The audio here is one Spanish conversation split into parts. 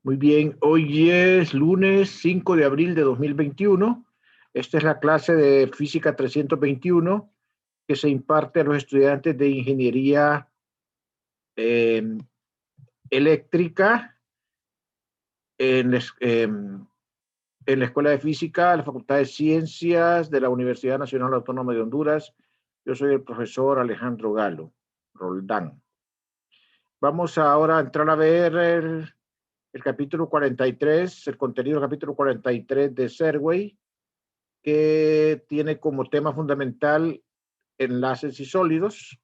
Muy bien, hoy es lunes 5 de abril de 2021. Esta es la clase de Física 321 que se imparte a los estudiantes de Ingeniería eh, Eléctrica en, en la Escuela de Física, la Facultad de Ciencias de la Universidad Nacional Autónoma de Honduras. Yo soy el profesor Alejandro Galo Roldán. Vamos ahora a entrar a ver el capítulo 43, el contenido del capítulo 43 de Serway, que tiene como tema fundamental enlaces y sólidos,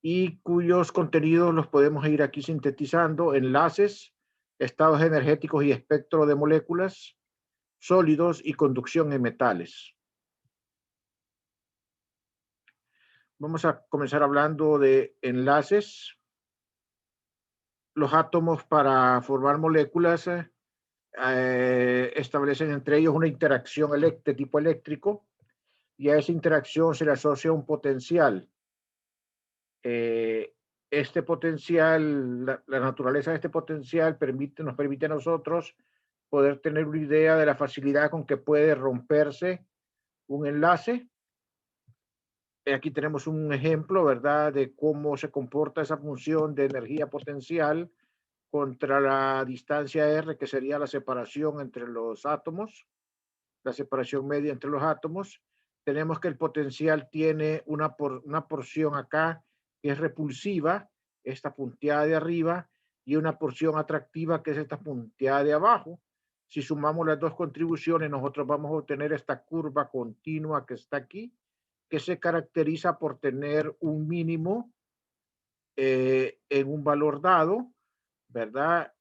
y cuyos contenidos los podemos ir aquí sintetizando: enlaces, estados energéticos y espectro de moléculas, sólidos y conducción en metales. Vamos a comenzar hablando de enlaces. Los átomos, para formar moléculas, establecen entre ellos una interacción de tipo eléctrico, y a esa interacción se le asocia un potencial. Este potencial, la naturaleza de este potencial nos permite a nosotros poder tener una idea de la facilidad con que puede romperse un enlace. Aquí tenemos un ejemplo, ¿verdad?, de cómo se comporta esa función de energía potencial contra la distancia R, que sería la separación entre los átomos, la separación media entre los átomos. Tenemos que el potencial tiene una porción acá que es repulsiva, esta punteada de arriba, y una porción atractiva que es esta punteada de abajo. Si sumamos las dos contribuciones, nosotros vamos a obtener esta curva continua que está aquí, que se caracteriza por tener un mínimo en un valor dado, ¿verdad?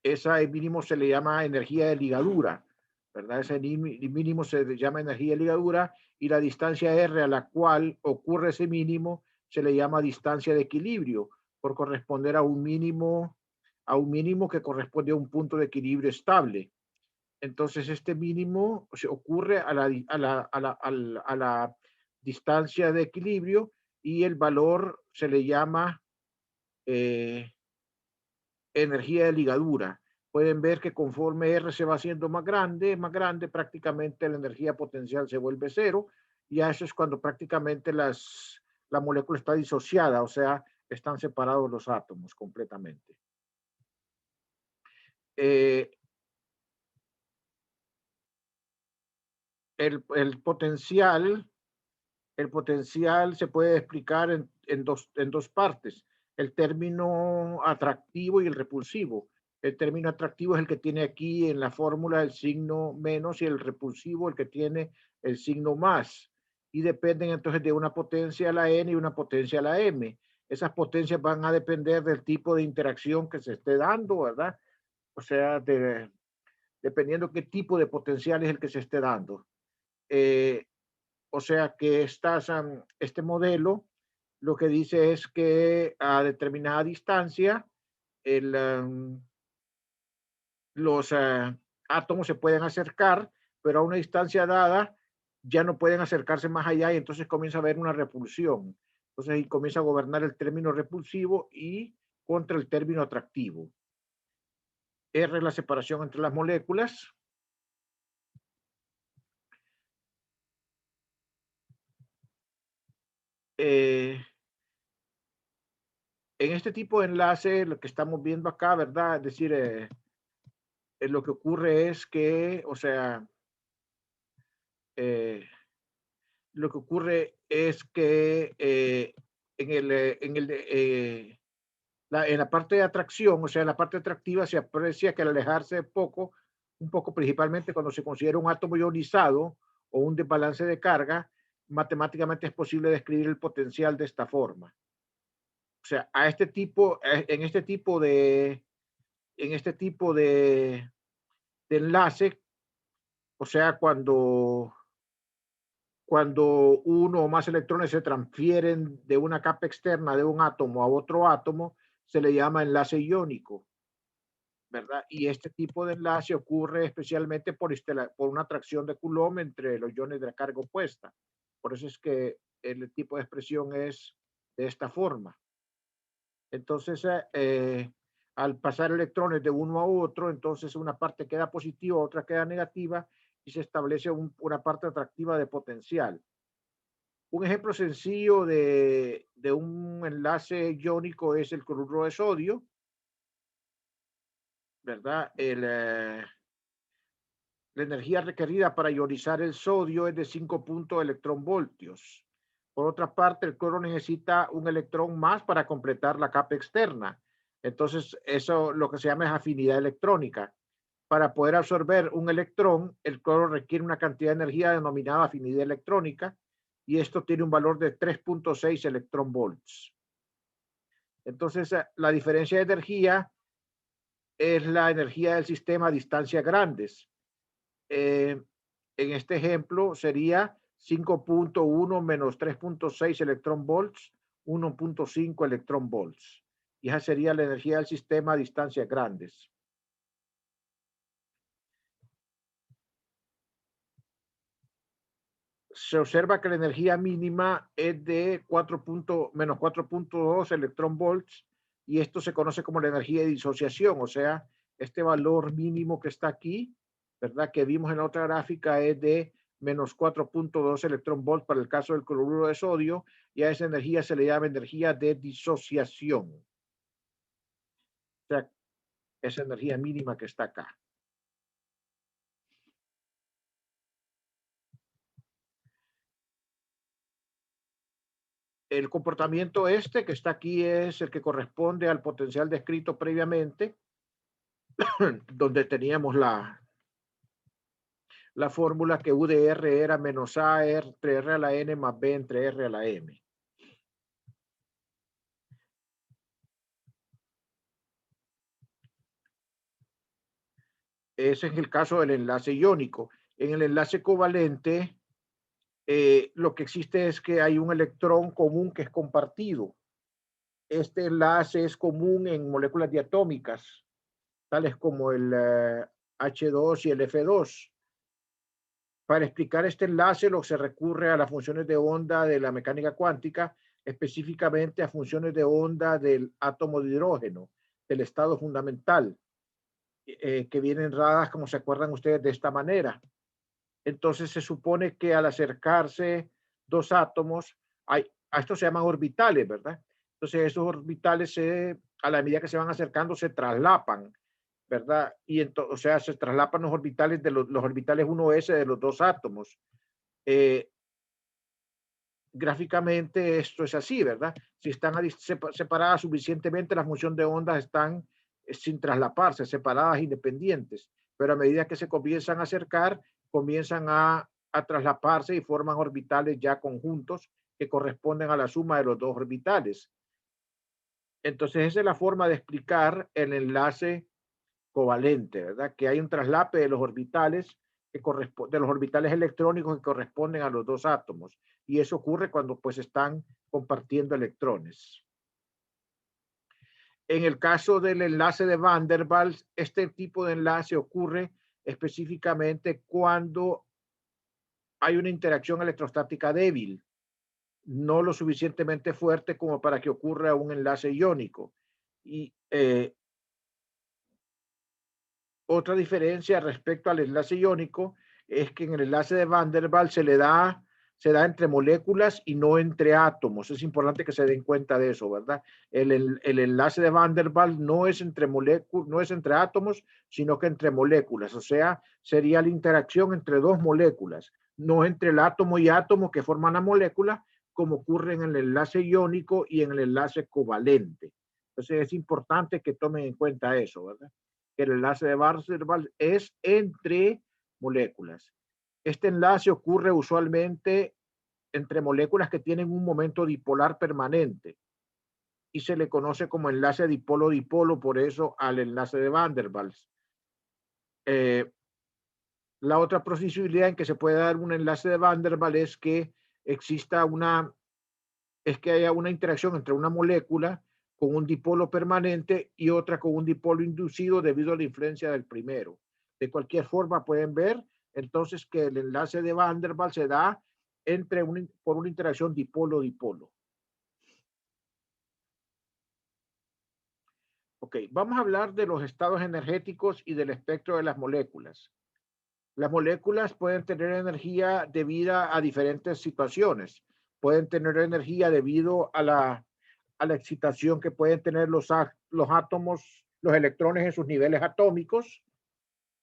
Ese mínimo se le llama energía de ligadura, ¿verdad? Ese mínimo se llama energía de ligadura, y la distancia R a la cual ocurre ese mínimo se le llama distancia de equilibrio, por corresponder a un mínimo que corresponde a un punto de equilibrio estable. Entonces, este mínimo ocurre a la distancia de equilibrio, y el valor se le llama energía de ligadura. Pueden ver que conforme R se va haciendo más grande, prácticamente la energía potencial se vuelve cero, y a eso es cuando prácticamente la molécula está disociada, o sea, están separados los átomos completamente. El potencial se puede explicar en dos partes: el término atractivo y el repulsivo. El término atractivo es el que tiene aquí en la fórmula el signo menos, y el repulsivo el que tiene el signo más. Y dependen entonces de una potencia a la n y una potencia a la m. Esas potencias van a depender del tipo de interacción que se esté dando, ¿verdad? O sea, dependiendo qué tipo de potencial es el que se esté dando. O sea que este modelo lo que dice es que a determinada distancia los átomos se pueden acercar, pero a una distancia dada ya no pueden acercarse más allá, y entonces comienza a haber una repulsión. Entonces ahí comienza a gobernar el término repulsivo y contra el término atractivo. R es la separación entre las moléculas. En este tipo de enlace, lo que estamos viendo acá, ¿verdad? Es decir, lo que ocurre es que, o sea, lo que ocurre es que en la parte de atracción, o sea, en la parte atractiva, se aprecia que al alejarse un poco principalmente cuando se considera un átomo ionizado o un desbalance de carga, matemáticamente es posible describir el potencial de esta forma. O sea, en este tipo de enlace, o sea, cuando uno o más electrones se transfieren de una capa externa de un átomo a otro átomo, se le llama enlace iónico, ¿verdad? Y este tipo de enlace ocurre especialmente por una atracción de Coulomb entre los iones de la carga opuesta. Por eso es que el tipo de expresión es de esta forma. Entonces, Al pasar electrones de uno a otro, entonces una parte queda positiva, otra queda negativa y se establece una parte atractiva de potencial. Un ejemplo sencillo de un enlace iónico es el cloruro de sodio, ¿verdad? La energía requerida para ionizar el sodio es de 5 electronvoltios. Por otra parte, el cloro necesita un electrón más para completar la capa externa. Entonces, eso lo que se llama es afinidad electrónica. Para poder absorber un electrón, el cloro requiere una cantidad de energía denominada afinidad electrónica, y esto tiene un valor de 3.6 electronvolts. Entonces, la diferencia de energía es la energía del sistema a distancias grandes. En este ejemplo sería 5.1 menos 3.6 electronvolts, 1.5 electronvolts. Y esa sería la energía del sistema a distancias grandes. Se observa que la energía mínima es de menos 4.2 electronvolts, y esto se conoce como la energía de disociación. O sea, este valor mínimo que está aquí, ¿verdad?, que vimos en la otra gráfica, es de menos 4.2 electronvolts para el caso del cloruro de sodio, y a esa energía se le llama energía de disociación. O sea, esa energía mínima que está acá. El comportamiento que está aquí es el que corresponde al potencial descrito previamente, donde teníamos la fórmula que U de R era menos A entre R a la N más B entre R a la M. Ese es el caso del enlace iónico. En el enlace covalente, lo que existe es que hay un electrón común que es compartido. Este enlace es común en moléculas diatómicas, tales como el H2 y el F2. Para explicar este enlace, se recurre a las funciones de onda de la mecánica cuántica, específicamente a funciones de onda del átomo de hidrógeno, del estado fundamental, que vienen dadas, como se acuerdan ustedes, de esta manera. Entonces se supone que al acercarse dos átomos, a esto se llaman orbitales, ¿verdad? Entonces esos orbitales, a la medida que se van acercando, se traslapan, ¿verdad? Y o sea, se traslapan los orbitales de los orbitales 1s de los dos átomos. Gráficamente esto es así, ¿verdad? Si están separadas suficientemente, la función de ondas están sin traslaparse, separadas, independientes, pero a medida que se comienzan a acercar, comienzan a traslaparse y forman orbitales ya conjuntos que corresponden a la suma de los dos orbitales. Entonces esa es la forma de explicar el enlace covalente, ¿verdad? Que hay un traslape de los orbitales de los orbitales electrónicos que corresponden a los dos átomos, y eso ocurre cuando pues están compartiendo electrones. En el caso del enlace de Van der Waals, este tipo de enlace ocurre específicamente cuando hay una interacción electrostática débil, no lo suficientemente fuerte como para que ocurra un enlace iónico. Y otra diferencia respecto al enlace iónico es que en el enlace de Van der Waals se da entre moléculas y no entre átomos. Es importante que se den cuenta de eso, ¿verdad? El enlace de Van der Waals no es entre moléculas, no es entre átomos, sino que entre moléculas. O sea, sería la interacción entre dos moléculas, no entre el átomo y átomo que forman la molécula, como ocurre en el enlace iónico y en el enlace covalente. Entonces es importante que tomen en cuenta eso, ¿verdad? El enlace de Van der Waals es entre moléculas. Este enlace ocurre usualmente entre moléculas que tienen un momento dipolar permanente y se le conoce como enlace dipolo-dipolo, por eso al enlace de Van der Waals. La otra posibilidad en que se puede dar un enlace de Van der Waals es que haya una interacción entre una molécula con un dipolo permanente y otra con un dipolo inducido debido a la influencia del primero. De cualquier forma, pueden ver entonces que el enlace de Van der Waals se da por una interacción dipolo-dipolo. Ok, vamos a hablar de los estados energéticos y del espectro de las moléculas. Las moléculas pueden tener energía debido a diferentes situaciones. Pueden tener energía debido a la excitación que pueden tener los átomos, los electrones en sus niveles atómicos,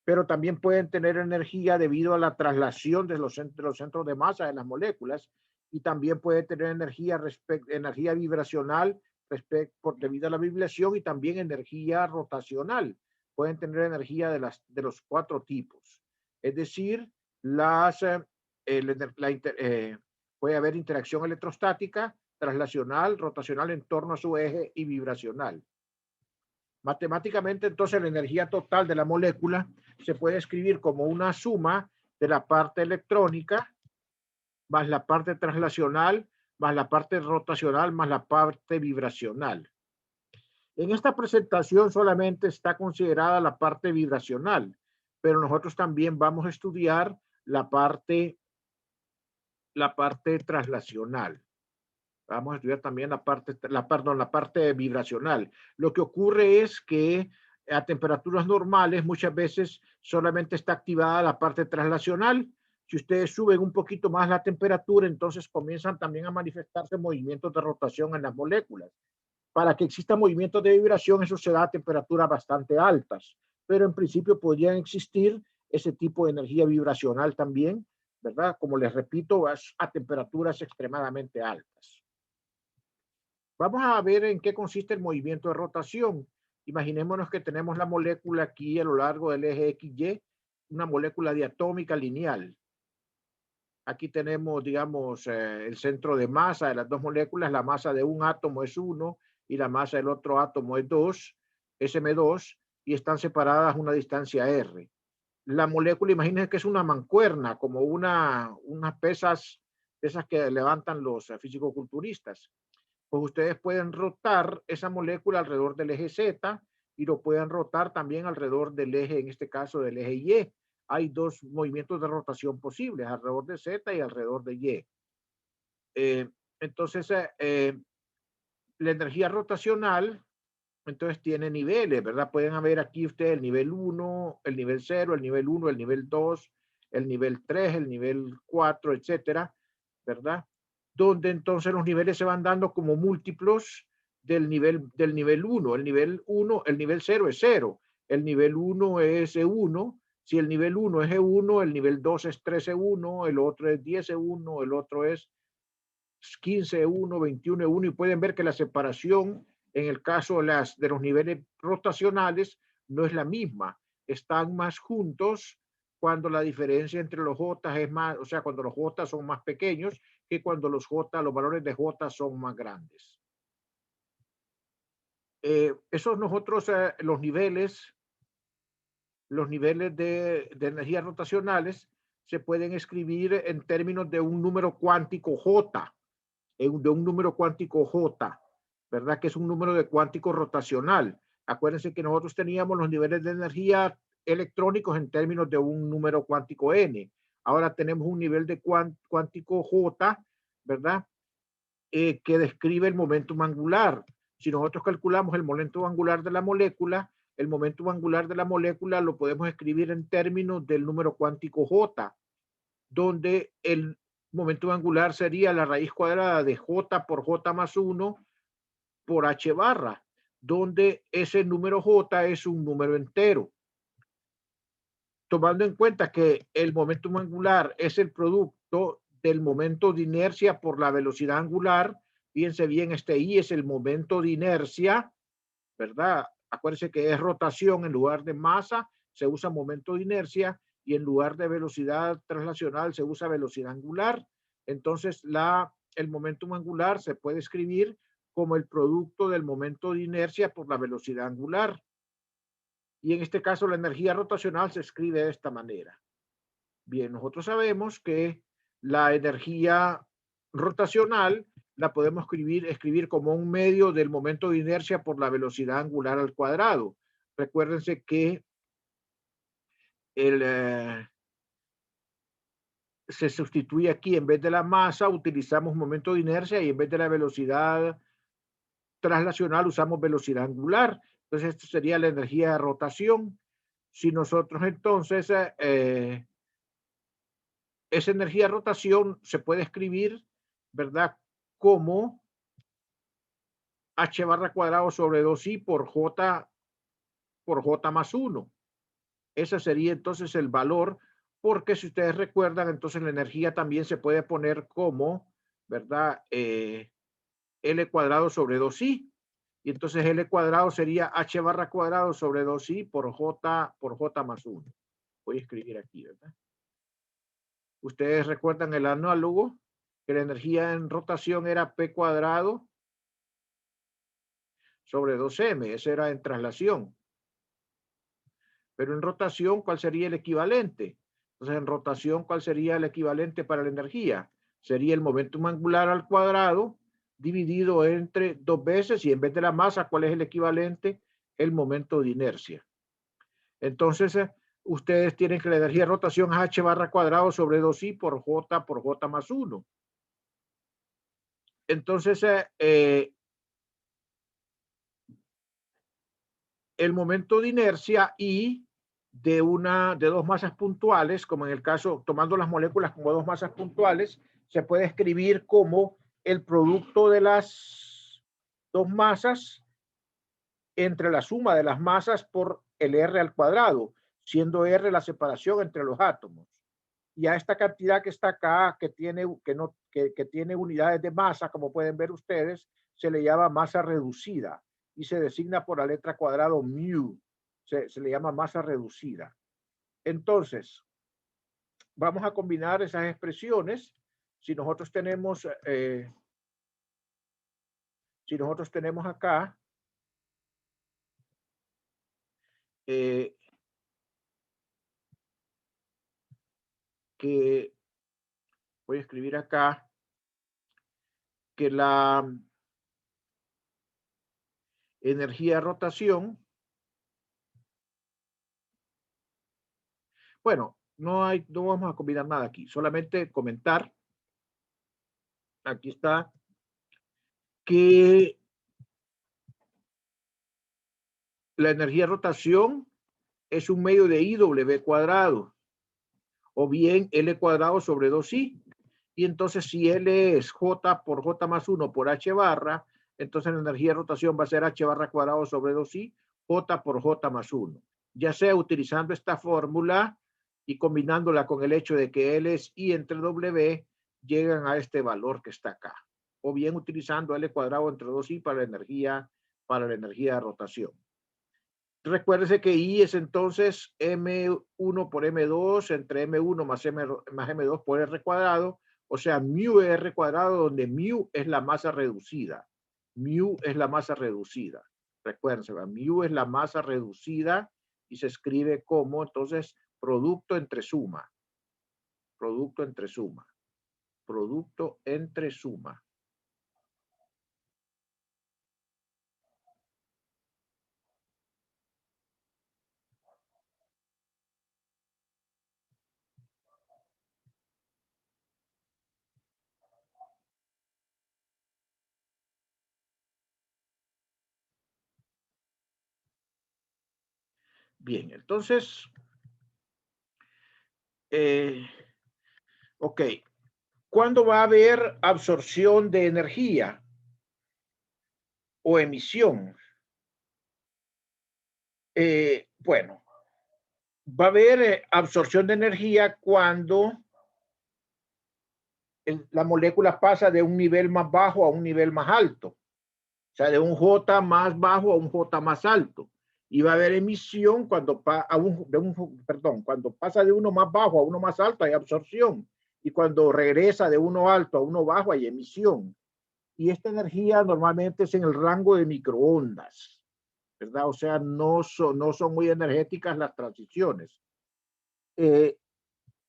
pero también pueden tener energía debido a la traslación de los centros de masa de las moléculas, y también pueden tener energía vibracional debido a la vibración, y también energía rotacional. Pueden tener energía de los cuatro tipos. Es decir, las, puede haber interacción electrostática, traslacional, rotacional en torno a su eje y vibracional. Matemáticamente, entonces, la energía total de la molécula se puede escribir como una suma de la parte electrónica más la parte traslacional, más la parte rotacional, más la parte vibracional. En esta presentación solamente está considerada la parte vibracional, pero nosotros también vamos a estudiar la parte traslacional. Vamos a estudiar también la parte vibracional. Lo que ocurre es que a temperaturas normales muchas veces solamente está activada la parte traslacional. Si ustedes suben un poquito más la temperatura, entonces comienzan también a manifestarse movimientos de rotación en las moléculas. Para que exista movimientos de vibración, eso se da a temperaturas bastante altas, pero en principio podrían existir ese tipo de energía vibracional también, ¿verdad? Como les repito, a temperaturas extremadamente altas. Vamos a ver en qué consiste el movimiento de rotación. Imaginémonos que tenemos la molécula aquí a lo largo del eje XY, una molécula diatómica lineal. Aquí tenemos, digamos, el centro de masa de las dos moléculas. La masa de un átomo es 1 y la masa del otro átomo es 2, SM2, y están separadas una distancia R. La molécula, imagínense que es una mancuerna, como unas pesas, esas que levantan los fisicoculturistas. Pues ustedes pueden rotar esa molécula alrededor del eje Z y lo pueden rotar también alrededor del eje, en este caso del eje Y. Hay dos movimientos de rotación posibles, alrededor de Z y alrededor de Y. Entonces, la energía rotacional, entonces tiene niveles, ¿verdad? Pueden haber aquí ustedes el nivel 1, el nivel 0, el nivel 1, el nivel 2, el nivel 3, el nivel 4, etcétera, ¿verdad? Donde entonces los niveles se van dando como múltiplos del nivel 1. El nivel 1, el nivel 0 es 0, el nivel 1 es E1, si el nivel 1 es E1, el nivel 2 es 13E1, el otro es 10E1, el otro es 15E1, 21E1, y pueden ver que la separación en el caso de los niveles rotacionales no es la misma, están más juntos cuando la diferencia entre los J es más, o sea, cuando los J son más pequeños que cuando los valores de J son más grandes. Esos nosotros, los niveles de energías rotacionales se pueden escribir en términos de un número cuántico J, de un número cuántico J, ¿verdad? Que es un número de cuántico rotacional. Acuérdense que nosotros teníamos los niveles de energía electrónicos en términos de un número cuántico N. Ahora tenemos un nivel de cuántico J, ¿verdad? Que describe el momentum angular. Si nosotros calculamos el momento angular de la molécula, el momento angular de la molécula lo podemos escribir en términos del número cuántico J, donde el momento angular sería la raíz cuadrada de J por J más 1 por H barra, donde ese número J es un número entero. Tomando en cuenta que el momento angular es el producto del momento de inercia por la velocidad angular, fíjense bien, este I es el momento de inercia, ¿verdad? Acuérdense que es rotación en lugar de masa, se usa momento de inercia, y en lugar de velocidad traslacional se usa velocidad angular. Entonces, el momento angular se puede escribir como el producto del momento de inercia por la velocidad angular. Y en este caso, la energía rotacional se escribe de esta manera. Bien, nosotros sabemos que la energía rotacional la podemos escribir como un medio del momento de inercia por la velocidad angular al cuadrado. Recuérdense que se sustituye aquí, en vez de la masa utilizamos momento de inercia, y en vez de la velocidad traslacional usamos velocidad angular. Entonces, esto sería la energía de rotación. Si nosotros entonces, esa energía de rotación se puede escribir, ¿verdad? Como H barra cuadrado sobre 2i por J más 1. Ese sería entonces el valor, porque si ustedes recuerdan, entonces la energía también se puede poner como, ¿verdad? L cuadrado sobre 2i. Y entonces L cuadrado sería H barra cuadrado sobre 2i por J más 1. Voy a escribir aquí, ¿verdad? Ustedes recuerdan el análogo, que la energía en rotación era P cuadrado sobre 2m. Eso era en traslación. Pero en rotación, ¿cuál sería el equivalente? Entonces, en rotación, ¿cuál sería el equivalente para la energía? Sería el momentum angular al cuadrado dividido entre 2 veces, y en vez de la masa, ¿cuál es el equivalente? El momento de inercia. Entonces, ustedes tienen que la energía de rotación es h barra cuadrado sobre 2i por J más 1. Entonces, el momento de inercia I de dos masas puntuales, como en el caso, tomando las moléculas como dos masas puntuales, se puede escribir como el producto de las dos masas entre la suma de las masas por el R al cuadrado, siendo R la separación entre los átomos. Y a esta cantidad que está acá, que tiene unidades de masa, como pueden ver ustedes, se le llama masa reducida y se designa por la letra cuadrado mu. Se le llama masa reducida. Entonces, vamos a combinar esas expresiones. Si nosotros tenemos acá que voy a escribir acá que la energía de rotación, bueno, no vamos a combinar nada aquí, solamente comentar, aquí está, que la energía de rotación es un medio de IW cuadrado, o bien L cuadrado sobre 2I. Y entonces si L es J por J más 1 por H barra, entonces la energía de rotación va a ser H barra cuadrado sobre 2I, J por J más 1. Ya sea utilizando esta fórmula y combinándola con el hecho de que L es I entre W, llegan a este valor que está acá. O bien utilizando L cuadrado entre 2I para la energía de rotación. Recuérdese que I es entonces M1 por M2 entre M1 más M2 por R cuadrado, o sea, mu R cuadrado, donde mu es la masa reducida. Mu es la masa reducida. Recuérdense, mu es la masa reducida y se escribe como, entonces, producto entre suma. Producto entre suma. Producto entre suma. Bien, entonces, ok. ¿Cuándo va a haber absorción de energía o emisión? Bueno, va a haber absorción de energía cuando la molécula pasa de un nivel más bajo a un nivel más alto. O sea, de un J más bajo a un J más alto. Y va a haber emisión cuando pasa de uno más bajo a uno más alto, hay absorción. Y cuando regresa de uno alto a uno bajo, hay emisión. Y esta energía normalmente es en el rango de microondas, ¿verdad? O sea, no son muy energéticas las transiciones.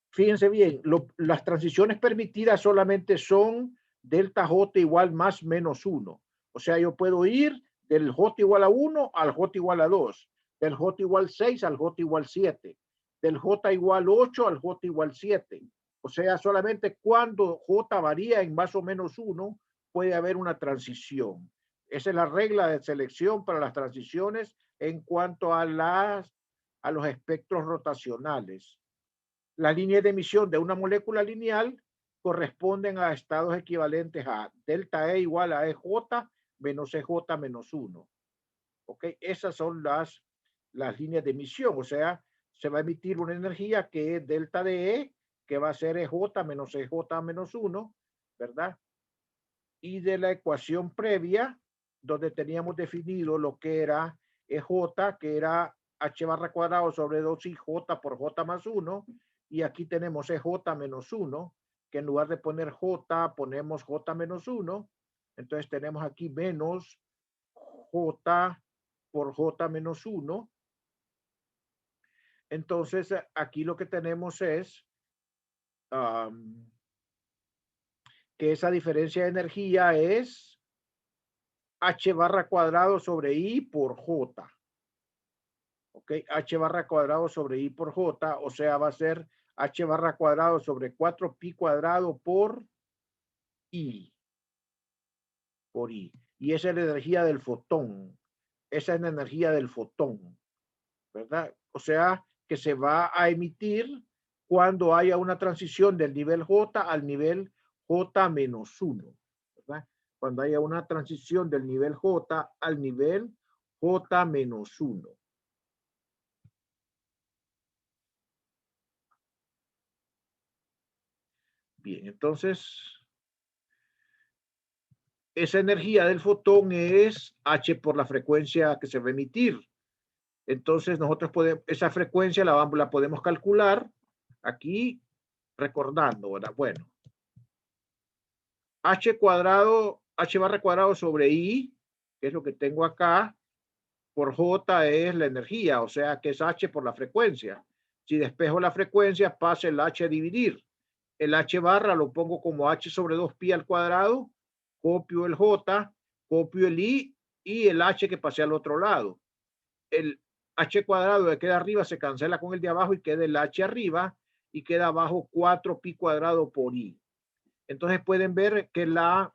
Fíjense bien, las transiciones permitidas solamente son delta J igual más menos 1. O sea, yo puedo ir del J igual a 1 al J igual a 2, del J igual 6 al J igual 7, del J igual 8 al J igual 7. O sea, solamente cuando J varía en más o menos 1 puede haber una transición. Esa es la regla de selección para las transiciones en cuanto a los espectros rotacionales. Las líneas de emisión de una molécula lineal corresponden a estados equivalentes a delta E igual a EJ menos EJ menos 1. ¿Ok? Esas son las líneas de emisión. O sea, se va a emitir una energía que es delta de E, que va a ser EJ menos 1, ¿verdad? Y de la ecuación previa, donde teníamos definido lo que era EJ, que era H barra cuadrado sobre 2I J por J más 1, y aquí tenemos EJ menos 1, que en lugar de poner J, ponemos J menos 1, entonces tenemos aquí menos J por J menos 1. Entonces, aquí lo que tenemos es que esa diferencia de energía es H barra cuadrado sobre I por J. ¿Ok? H barra cuadrado sobre I por J, o sea, va a ser H barra cuadrado sobre 4pi cuadrado por I. Por I. Y esa es la energía del fotón. Esa es la energía del fotón, ¿verdad? O sea, que se va a emitir cuando haya una transición del nivel J al nivel J menos 1, ¿verdad? Cuando haya una transición del nivel J al nivel J menos 1. Bien, entonces, esa energía del fotón es H por la frecuencia que se va a emitir. Entonces, nosotros podemos, esa frecuencia la podemos calcular aquí recordando, ¿verdad? Bueno, H cuadrado, H barra cuadrado sobre I, que es lo que tengo acá, por J es la energía, o sea que es H por la frecuencia. Si despejo la frecuencia, pasa el H a dividir. El H barra lo pongo como H sobre 2pi al cuadrado, copio el J, copio el I y el H que pasé al otro lado. El H cuadrado que queda arriba se cancela con el de abajo y queda el H arriba y queda abajo 4pi cuadrado por I. Entonces pueden ver que la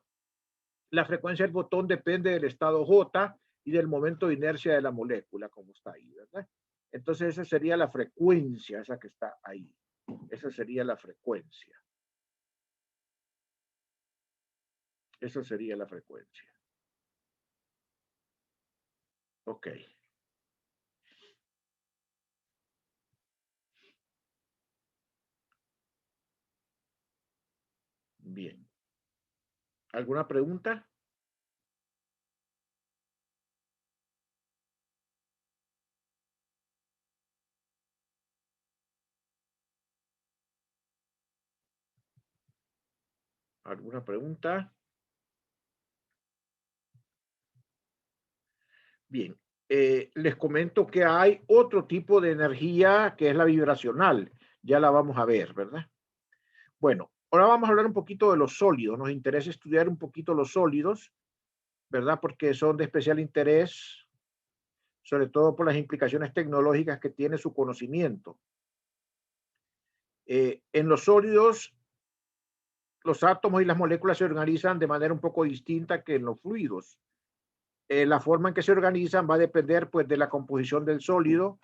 frecuencia del fotón depende del estado J y del momento de inercia de la molécula, como está ahí, ¿verdad? Entonces esa sería la frecuencia, esa que está ahí. Esa sería la frecuencia. Esa sería la frecuencia. Ok. Bien. ¿Alguna pregunta? ¿Alguna pregunta? Bien. Les comento que hay otro tipo de energía que es la vibracional. Ya la vamos a ver, ¿verdad? Bueno, ahora vamos a hablar un poquito de los sólidos. Nos interesa estudiar un poquito los sólidos, ¿verdad? Porque son de especial interés, sobre todo por las implicaciones tecnológicas que tiene su conocimiento. En los sólidos, los átomos y las moléculas se organizan de manera un poco distinta que en los fluidos. La forma en que se organizan va a depender pues, de la composición del sólido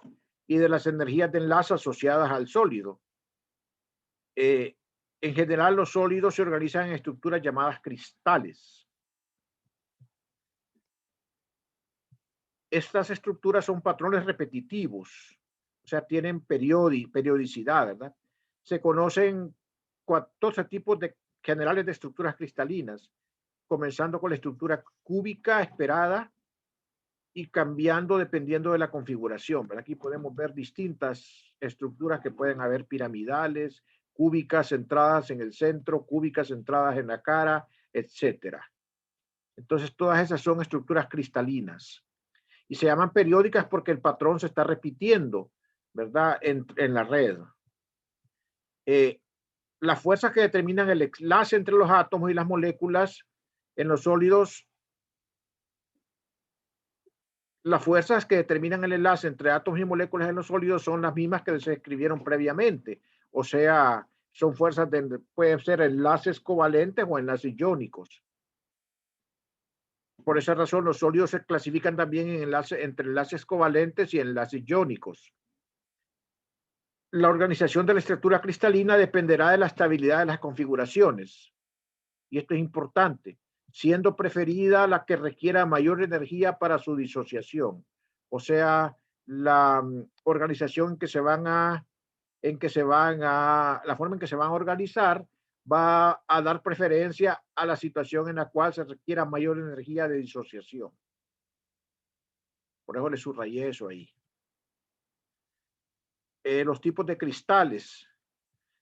y de las energías de enlace asociadas al sólido. En general, los sólidos se organizan en estructuras llamadas cristales. Estas estructuras son patrones repetitivos, o sea, tienen periodicidad, ¿verdad? Se conocen 14 tipos generales de estructuras cristalinas, comenzando con la estructura cúbica esperada y cambiando dependiendo de la configuración. ¿Verdad? Aquí podemos ver distintas estructuras que pueden haber piramidales, cúbicas centradas en el centro, cúbicas centradas en la cara, etcétera. Entonces, todas esas son estructuras cristalinas. Y se llaman periódicas porque el patrón se está repitiendo, ¿verdad? En la red. Las fuerzas que determinan el enlace entre los átomos y las moléculas en los sólidos, las fuerzas que determinan el enlace entre átomos y moléculas en los sólidos son las mismas que se escribieron previamente. O sea, son fuerzas pueden ser enlaces covalentes o enlaces iónicos. Por esa razón, los sólidos se clasifican también en entre enlaces covalentes y enlaces iónicos. La organización de la estructura cristalina dependerá de la estabilidad de las configuraciones. Y esto es importante, siendo preferida la que requiera mayor energía para su disociación. O sea, la organización en que se van a, la forma en que se van a organizar va a dar preferencia a la situación en la cual se requiera mayor energía de disociación. Por eso le subrayé eso ahí. Los tipos de cristales.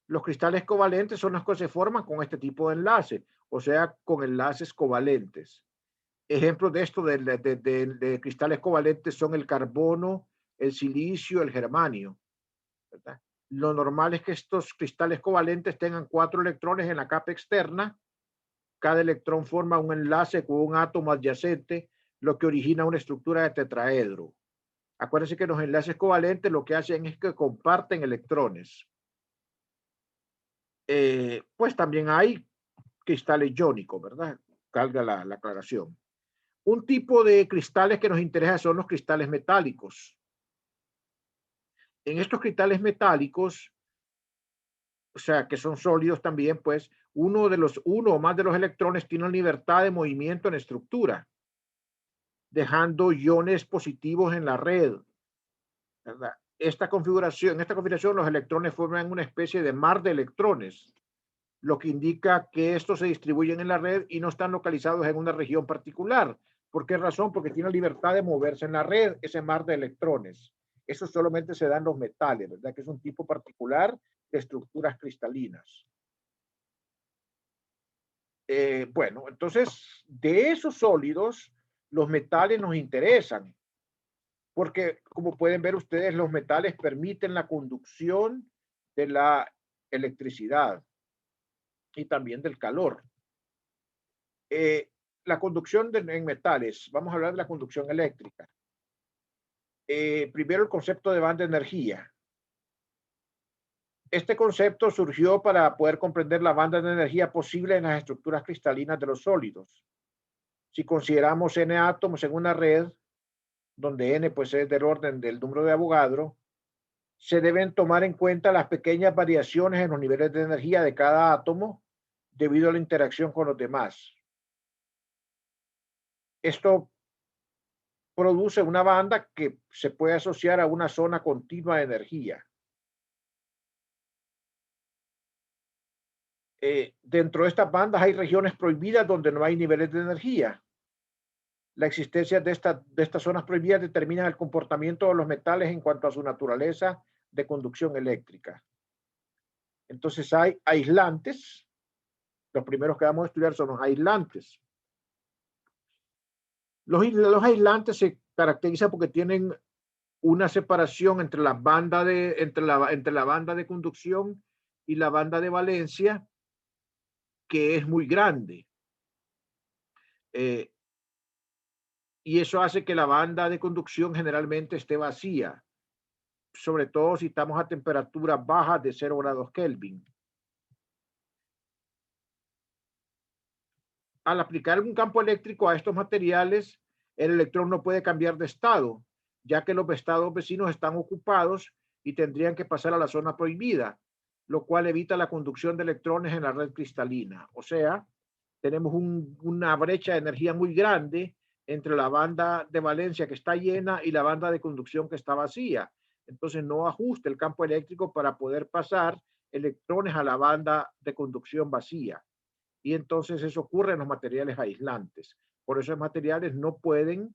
Los cristales covalentes son los que se forman con este tipo de enlace, o sea, con enlaces covalentes. Ejemplos de esto de cristales covalentes son el carbono, el silicio, el germanio, ¿verdad? Lo normal es que estos cristales covalentes tengan 4 electrones en la capa externa. Cada electrón forma un enlace con un átomo adyacente, lo que origina una estructura de tetraedro. Acuérdense que los enlaces covalentes lo que hacen es que comparten electrones. Pues también hay cristales iónicos, ¿verdad? Calga la aclaración. Un tipo de cristales que nos interesa son los cristales metálicos. En estos cristales metálicos, o sea, que son sólidos también, pues uno o más de los electrones tienen libertad de movimiento en estructura, dejando iones positivos en la red, ¿verdad? En esta configuración, los electrones forman una especie de mar de electrones, lo que indica que estos se distribuyen en la red y no están localizados en una región particular. ¿Por qué razón? Porque tienen libertad de moverse en la red, ese mar de electrones. Eso solamente se da en los metales, ¿verdad? Que es un tipo particular de estructuras cristalinas. Bueno, entonces, de esos sólidos, los metales nos interesan, porque como pueden ver ustedes, los metales permiten la conducción de la electricidad y también del calor. La conducción en metales, vamos a hablar de la conducción eléctrica. Primero el concepto de banda de energía. Este concepto surgió para poder comprender la banda de energía posible en las estructuras cristalinas de los sólidos. Si consideramos n átomos en una red, donde n pues es del orden del número de Avogadro, se deben tomar en cuenta las pequeñas variaciones en los niveles de energía de cada átomo debido a la interacción con los demás. Esto produce una banda que se puede asociar a una zona continua de energía. Dentro de estas bandas hay regiones prohibidas donde no hay niveles de energía. La existencia de estas zonas prohibidas determina el comportamiento de los metales en cuanto a su naturaleza de conducción eléctrica. Entonces hay aislantes. Los primeros que vamos a estudiar son los aislantes. Los aislantes se caracterizan porque tienen una separación entre la banda de conducción y la banda de valencia que es muy grande. Y eso hace que la banda de conducción generalmente esté vacía, sobre todo si estamos a temperaturas bajas de 0 grados Kelvin. Al aplicar un campo eléctrico a estos materiales, el electrón no puede cambiar de estado, ya que los estados vecinos están ocupados y tendrían que pasar a la zona prohibida, lo cual evita la conducción de electrones en la red cristalina. O sea, tenemos una brecha de energía muy grande entre la banda de valencia que está llena y la banda de conducción que está vacía. Entonces no ajusta el campo eléctrico para poder pasar electrones a la banda de conducción vacía. Y entonces eso ocurre en los materiales aislantes. Por eso los materiales no pueden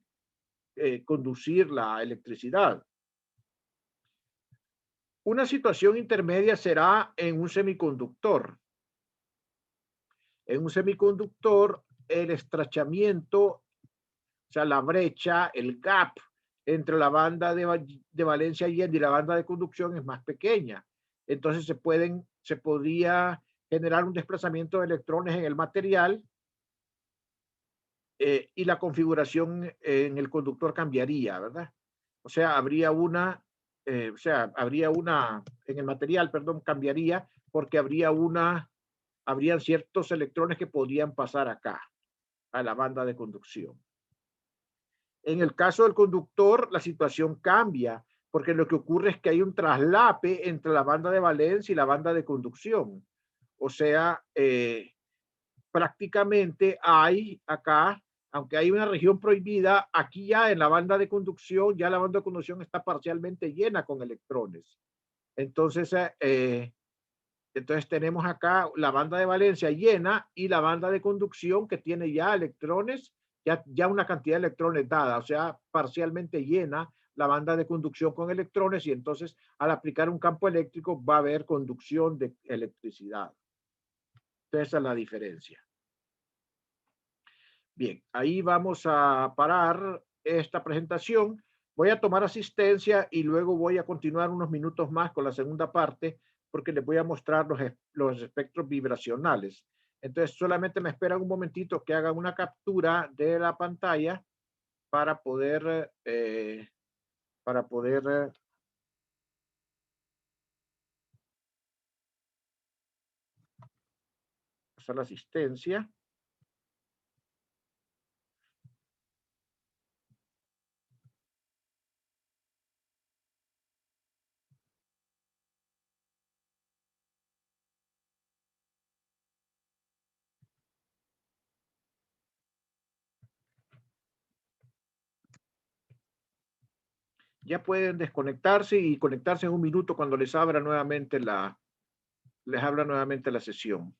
conducir la electricidad. Una situación intermedia será en un semiconductor. En un semiconductor, el estrechamiento, o sea, la brecha, el gap entre la banda de valencia y la banda de conducción es más pequeña. Entonces se podría generar un desplazamiento de electrones en el material y la configuración en el conductor cambiaría, ¿verdad? O sea, en el material, perdón, cambiaría porque habrían ciertos electrones que podrían pasar acá, a la banda de conducción. En el caso del conductor, la situación cambia, porque lo que ocurre es que hay un traslape entre la banda de valencia y la banda de conducción. O sea, prácticamente hay acá, aunque hay una región prohibida, aquí ya en la banda de conducción, ya la banda de conducción está parcialmente llena con electrones. Entonces, entonces tenemos acá la banda de valencia llena y la banda de conducción que tiene ya electrones, ya una cantidad de electrones dada, o sea, parcialmente llena la banda de conducción con electrones y entonces al aplicar un campo eléctrico va a haber conducción de electricidad. Entonces esa es la diferencia. Bien, ahí vamos a parar esta presentación. Voy a tomar asistencia y luego voy a continuar unos minutos más con la segunda parte porque les voy a mostrar los espectros vibracionales. Entonces, solamente me esperan un momentito que hagan una captura de la pantalla para poder, hacer la asistencia. Ya pueden desconectarse y conectarse en un minuto cuando les abra nuevamente les abra nuevamente la sesión.